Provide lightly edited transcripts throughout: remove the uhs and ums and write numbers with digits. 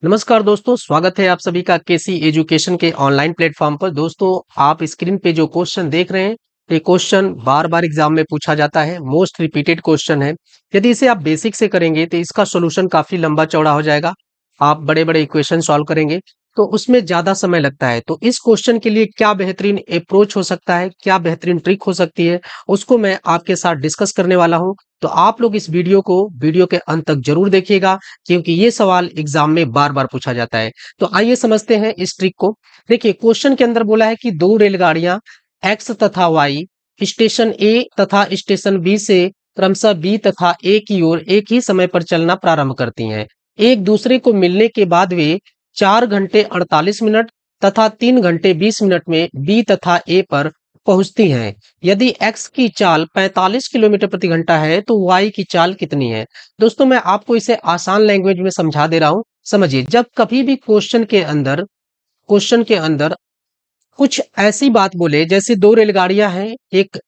नमस्कार दोस्तों, स्वागत है आप सभी का केसी एजुकेशन के ऑनलाइन प्लेटफॉर्म पर। दोस्तों, आप स्क्रीन पे जो क्वेश्चन देख रहे हैं, ये क्वेश्चन बार बार एग्जाम में पूछा जाता है, मोस्ट रिपीटेड क्वेश्चन है। यदि इसे आप बेसिक से करेंगे तो इसका सॉल्यूशन काफी लंबा चौड़ा हो जाएगा। आप बड़े बड़े इक्वेशन सॉल्व करेंगे तो उसमें ज्यादा समय लगता है। तो इस क्वेश्चन के लिए क्या बेहतरीन अप्रोच हो सकता है, क्या बेहतरीन ट्रिक हो सकती है, उसको मैं आपके साथ डिस्कस करने वाला हूं। तो आप लोग इस वीडियो के अंत तक जरूर देखिएगा, क्योंकि ये सवाल एग्जाम में बार बार पूछा जाता है। तो आइए समझते हैं इस ट्रिक को। देखिए, क्वेश्चन के अंदर बोला है कि दो रेलगाड़ियां एक्स तथा वाई स्टेशन ए तथा स्टेशन बी से क्रमशः बी तथा ए की ओर एक ही समय पर चलना प्रारंभ करती हैं। एक दूसरे को मिलने के बाद वे 4 घंटे 48 मिनट तथा 3 घंटे 20 मिनट में बी तथा ए पर पहुंचती हैं। यदि एक्स की चाल 45 किलोमीटर प्रति घंटा है तो वाई की चाल कितनी है। दोस्तों, मैं आपको इसे आसान लैंग्वेज में समझा दे रहा हूं। समझिए, जब कभी भी क्वेश्चन के अंदर कुछ ऐसी बात बोले, जैसे दो रेलगाड़ियां हैं, एक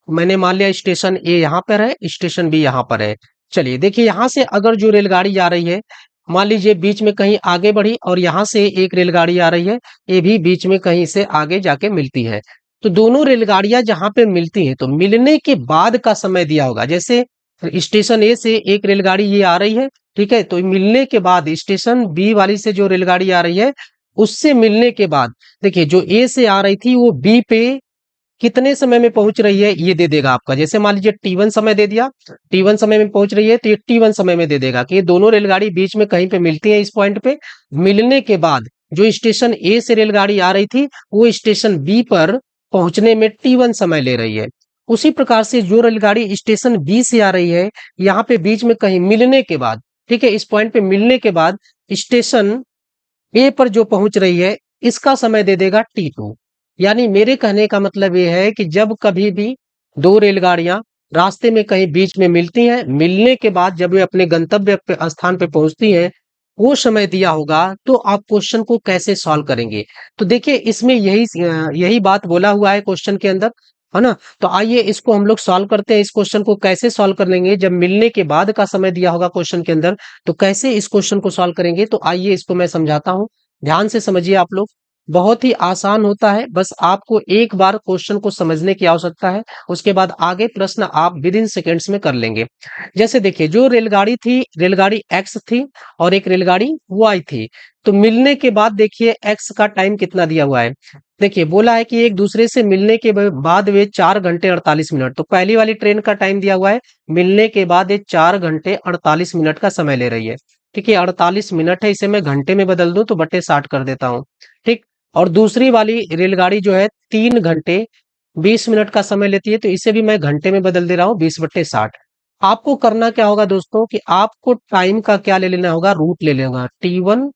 मैंने मान लिया स्टेशन ए यहाँ पर है, स्टेशन बी यहाँ पर है। चलिए देखिए, यहाँ से अगर जो रेलगाड़ी जा रही है, मान लीजिए बीच में कहीं आगे बढ़ी और यहाँ से एक रेलगाड़ी आ रही है, ये भी बीच में कहीं से आगे जाके मिलती है। तो दोनों रेलगाड़ियां जहां पे मिलती हैं, तो मिलने के बाद का समय दिया होगा। जैसे स्टेशन ए से एक रेलगाड़ी ये आ रही है, ठीक है, तो मिलने के बाद स्टेशन बी वाली से जो रेलगाड़ी आ रही है, उससे मिलने के बाद देखिए, जो ए से आ रही थी वो बी पे कितने समय में पहुंच रही है ये दे देगा आपका। जैसे मान लीजिए T1 समय दे दिया, T1 समय में पहुंच रही है, तो ये T1 समय में दे देगा कि ये दोनों रेलगाड़ी बीच में कहीं पे मिलती है। इस पॉइंट पे मिलने के बाद जो स्टेशन ए से रेलगाड़ी आ रही थी, वो स्टेशन बी पर पहुंचने में T1 समय ले रही है। उसी प्रकार से जो रेलगाड़ी स्टेशन बी से आ रही है, यहाँ पे बीच में कहीं मिलने के बाद, ठीक है, इस पॉइंट पे मिलने के बाद स्टेशन ए पर जो पहुंच रही है, इसका समय दे देगा T2। यानी मेरे कहने का मतलब ये है कि जब कभी भी दो रेलगाड़ियां रास्ते में कहीं बीच में मिलती हैं, मिलने के बाद जब वे अपने गंतव्य पे स्थान पे पहुंचती हैं, वो समय दिया होगा, तो आप क्वेश्चन को कैसे सॉल्व करेंगे। तो देखिए, इसमें यही बात बोला हुआ है क्वेश्चन के अंदर, है ना। तो आइए इसको हम लोग सॉल्व करते हैं। इस क्वेश्चन को कैसे सॉल्व कर लेंगे, जब मिलने के बाद का समय दिया होगा क्वेश्चन के अंदर, तो कैसे इस क्वेश्चन को सॉल्व करेंगे। तो आइए इसको मैं समझाता हूं, ध्यान से समझिए आप लोग। बहुत ही आसान होता है, बस आपको एक बार क्वेश्चन को समझने की आवश्यकता है, उसके बाद आगे प्रश्न आप विद इन सेकेंड्स में कर लेंगे। जैसे देखिए, जो रेलगाड़ी थी, रेलगाड़ी एक्स थी और एक रेलगाड़ी वाई थी। तो मिलने के बाद देखिए एक्स का टाइम कितना दिया हुआ है। देखिए, बोला है कि एक दूसरे से मिलने के बाद वे 4 घंटे 48 मिनट, तो पहली वाली ट्रेन का टाइम दिया हुआ है, मिलने के बाद ये 4 घंटे 48 मिनट का समय ले रही है। ठीक है, 48 मिनट है, इसे मैं घंटे में बदल दूं तो बटे 60 कर देता हूँ। ठीक। और दूसरी वाली रेलगाड़ी जो है 3 घंटे 20 मिनट का समय लेती है, तो इसे भी मैं घंटे में बदल दे रहा हूँ, 20/60। आपको करना क्या होगा दोस्तों, कि आपको टाइम का क्या ले लेना होगा, रूट ले लेना, T1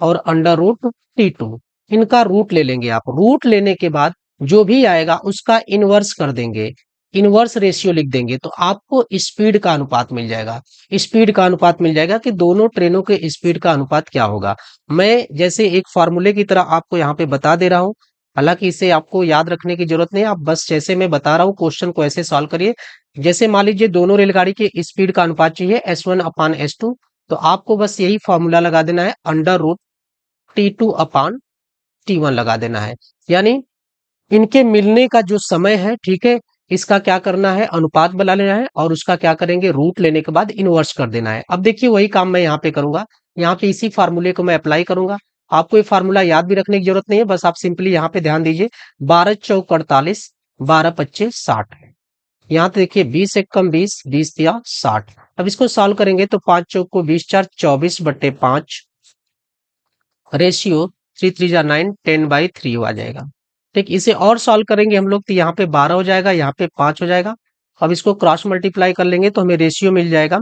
और अंडर रूट T2, इनका रूट ले लेंगे आप। रूट लेने के बाद जो भी आएगा उसका इनवर्स कर देंगे, इनवर्स रेशियो लिख देंगे, तो आपको स्पीड का अनुपात मिल जाएगा। स्पीड का अनुपात मिल जाएगा कि दोनों ट्रेनों के स्पीड का अनुपात क्या होगा। मैं जैसे एक फार्मूले की तरह आपको यहाँ पे बता दे रहा हूँ, हालांकि इसे आपको याद रखने की जरूरत नहीं है, आप बस जैसे मैं बता रहा हूँ क्वेश्चन को ऐसे सॉल्व करिए। जैसे मान लीजिए दोनों रेलगाड़ी के स्पीड का अनुपात चाहिए S1/S2, तो आपको बस यही फॉर्मूला लगा देना है, अंडर रूट T2/T1 लगा देना है। यानी इनके मिलने का जो समय है, ठीक है, इसका क्या करना है, अनुपात बना लेना है, और उसका क्या करेंगे, रूट लेने के बाद इनवर्स कर देना है। अब देखिए, वही काम मैं यहाँ पे करूंगा, यहाँ पे इसी फार्मूले को मैं अप्लाई करूंगा। आपको ये फार्मूला याद भी रखने की जरूरत नहीं है, बस आप सिंपली यहाँ पे ध्यान दीजिए। 12 चौक 48, 12 पच्चे 60 है। यहाँ पे देखिए, 20 एक कम 20, 20 या 60। अब इसको सॉल्व करेंगे तो 5 चौक को 20 4 24/5 रेशियो 3 3 जा 9, 10/3 आ जाएगा। ठीक, इसे और सॉल्व करेंगे हम लोग, तो यहाँ पे 12 हो जाएगा, यहाँ पे 5 हो जाएगा। अब इसको क्रॉस मल्टीप्लाई कर लेंगे तो हमें रेशियो मिल जाएगा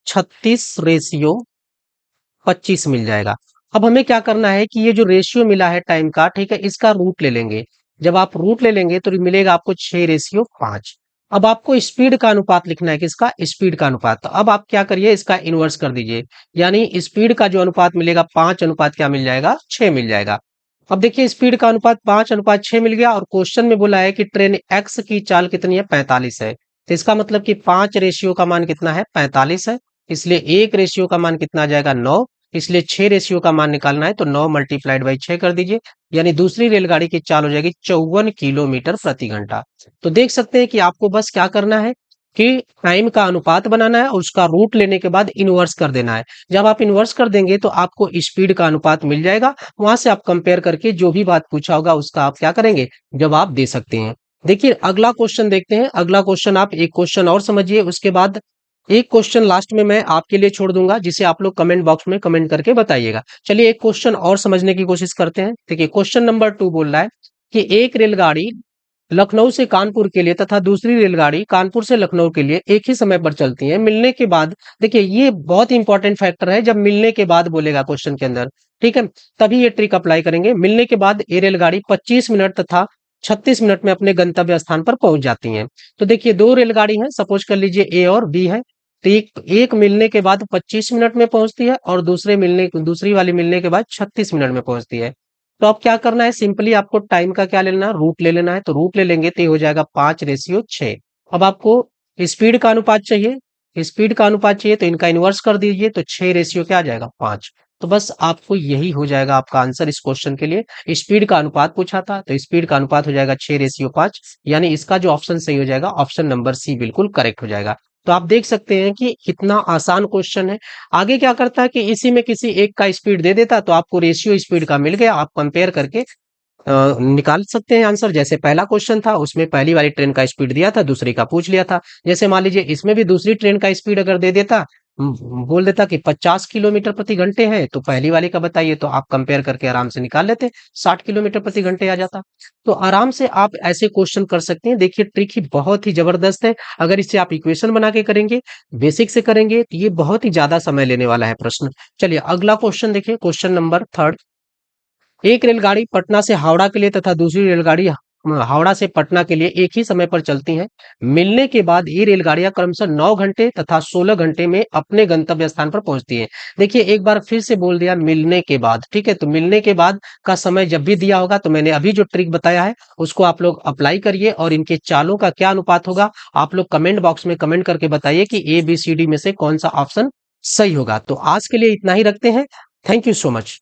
36/25 मिल जाएगा। अब हमें क्या करना है कि ये जो रेशियो मिला है टाइम का, ठीक है, इसका रूट ले लेंगे। जब आप रूट ले लेंगे तो मिलेगा आपको 6/5। अब आपको स्पीड का अनुपात लिखना है, किसका, स्पीड का अनुपात। तो अब आप क्या करिए, इसका इनवर्स कर दीजिए, यानी स्पीड का जो अनुपात मिलेगा 5 अनुपात क्या मिल जाएगा, 6 मिल जाएगा। अब देखिए, स्पीड का अनुपात 5 अनुपात 6 मिल गया, और क्वेश्चन में बोला है कि ट्रेन एक्स की चाल कितनी है, 45 है। तो इसका मतलब कि 5 रेशियो का मान कितना है, 45 है। इसलिए 1 रेशियो का मान कितना आ जाएगा, 9। इसलिए 6 रेशियो का मान निकालना है तो 9 मल्टीप्लाइड बाई 6 कर दीजिए, यानी दूसरी रेलगाड़ी की चाल हो जाएगी 54 किलोमीटर प्रति घंटा। तो देख सकते हैं कि आपको बस क्या करना है कि टाइम का अनुपात बनाना है और उसका रूट लेने के बाद इनवर्स कर देना है। जब आप इनवर्स कर देंगे तो आपको स्पीड का अनुपात मिल जाएगा, वहां से आप कंपेयर करके जो भी बात पूछा होगा उसका आप क्या करेंगे, जवाब दे सकते हैं। देखिए अगला क्वेश्चन देखते हैं। अगला क्वेश्चन आप एक क्वेश्चन और समझिए, उसके बाद एक क्वेश्चन लास्ट में मैं आपके लिए छोड़ दूंगा जिसे आप लोग कमेंट बॉक्स में कमेंट करके बताइएगा। चलिए एक क्वेश्चन और समझने की कोशिश करते हैं। देखिए क्वेश्चन नंबर 2 बोल रहा है कि एक रेलगाड़ी लखनऊ से कानपुर के लिए तथा दूसरी रेलगाड़ी कानपुर से लखनऊ के लिए एक ही समय पर चलती है। मिलने के बाद, देखिए ये बहुत इंपॉर्टेंट फैक्टर है, जब मिलने के बाद बोलेगा क्वेश्चन के अंदर, ठीक है, तभी ये ट्रिक अप्लाई करेंगे। मिलने के बाद ये रेलगाड़ी 25 मिनट तथा 36 मिनट में अपने गंतव्य स्थान पर पहुंच जाती हैं। तो देखिए दो रेलगाड़ी हैं, सपोज कर लीजिए ए और बी है। तो एक मिलने के बाद 25 मिनट में पहुंचती है और दूसरी वाली मिलने के बाद 36 मिनट में पहुंचती है। तो अब क्या करना है, सिंपली आपको टाइम का क्या लेना है, रूट ले लेना है। तो रूट ले लेंगे तो ये हो जाएगा 5:6। अब आपको स्पीड का अनुपात चाहिए, स्पीड का अनुपात चाहिए तो इनका इनवर्स कर दीजिए, तो 6 रेशियो क्या आ जाएगा, 5। तो बस आपको यही हो जाएगा आपका आंसर इस क्वेश्चन के लिए। स्पीड का अनुपात पूछा था तो स्पीड का अनुपात हो जाएगा 6:5, यानी इसका जो ऑप्शन सही हो जाएगा, ऑप्शन नंबर सी बिल्कुल करेक्ट हो जाएगा। तो आप देख सकते हैं कि कितना आसान क्वेश्चन है। आगे क्या करता है कि इसी में किसी एक का स्पीड दे देता, तो आपको रेशियो स्पीड का मिल गया, आप कंपेयर करके निकाल सकते हैं आंसर। जैसे पहला क्वेश्चन था उसमें पहली वाली ट्रेन का स्पीड दिया था, दूसरी का पूछ लिया था। जैसे मान लीजिए इसमें भी दूसरी ट्रेन का स्पीड अगर दे देता, बोल देता कि 50 किलोमीटर प्रति घंटे है, तो पहली वाली का बताइए, तो आप कंपेयर करके आराम से निकाल लेते, 60 किलोमीटर प्रति घंटे आ जाता। तो आराम से आप ऐसे क्वेश्चन कर सकते हैं। देखिए ट्रिक ही बहुत ही जबरदस्त है। अगर इससे आप इक्वेशन बना के करेंगे, बेसिक से करेंगे, तो ये बहुत ही ज्यादा समय लेने वाला है प्रश्न। चलिए अगला क्वेश्चन देखिए, क्वेश्चन नंबर 3। एक रेलगाड़ी पटना से हावड़ा के लिए तथा दूसरी रेलगाड़ी हावड़ा से पटना के लिए एक ही समय पर चलती हैं। मिलने के बाद ये रेलगाड़ियां क्रमशः 9 घंटे तथा 16 घंटे में अपने गंतव्य स्थान पर पहुंचती हैं। देखिए एक बार फिर से बोल दिया, मिलने के बाद, ठीक है। तो मिलने के बाद का समय जब भी दिया होगा, तो मैंने अभी जो ट्रिक बताया है उसको आप लोग अप्लाई करिए और इनके चालों का क्या अनुपात होगा, आप लोग कमेंट बॉक्स में कमेंट करके बताइए कि ए बी सी डी में से कौन सा ऑप्शन सही होगा। तो आज के लिए इतना ही रखते हैं। Thank you so much.